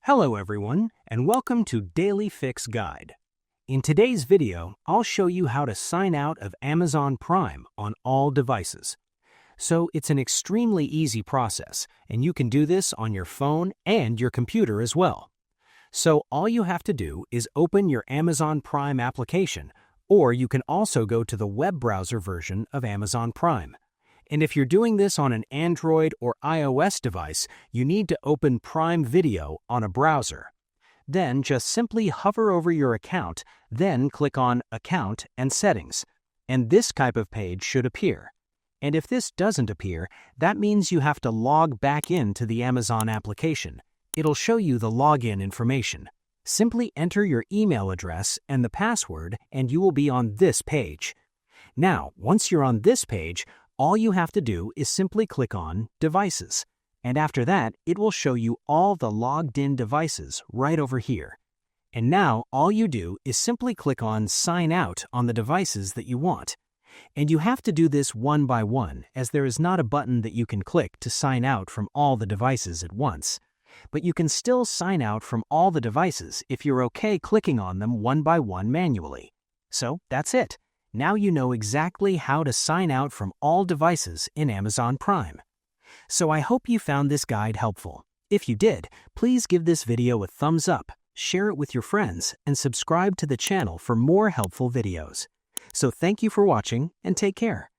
Hello everyone, and welcome to Daily Fix Guide. In today's video, I'll show you how to sign out of Amazon Prime on all devices. So it's an extremely easy process, and you can do this on your phone and your computer as well. So all you have to do is open your Amazon Prime application, or you can also go to the web browser version of Amazon Prime. And if you're doing this on an Android or iOS device, you need to open Prime Video on a browser. Then just simply hover over your account, then click on Account and Settings, and this type of page should appear. And if this doesn't appear, that means you have to log back into the Amazon application. It'll show you the login information. Simply enter your email address and the password, and you will be on this page. Now, once you're on this page, all you have to do is simply click on Devices, and after that, it will show you all the logged-in devices right over here. And now, all you do is simply click on Sign Out on the devices that you want. And you have to do this one by one, as there is not a button that you can click to sign out from all the devices at once. But you can still sign out from all the devices if you're okay clicking on them one by one manually. So, that's it. Now you know exactly how to sign out from all devices in Amazon Prime. So I hope you found this guide helpful. If you did, please give this video a thumbs up, share it with your friends, and subscribe to the channel for more helpful videos. So thank you for watching and take care.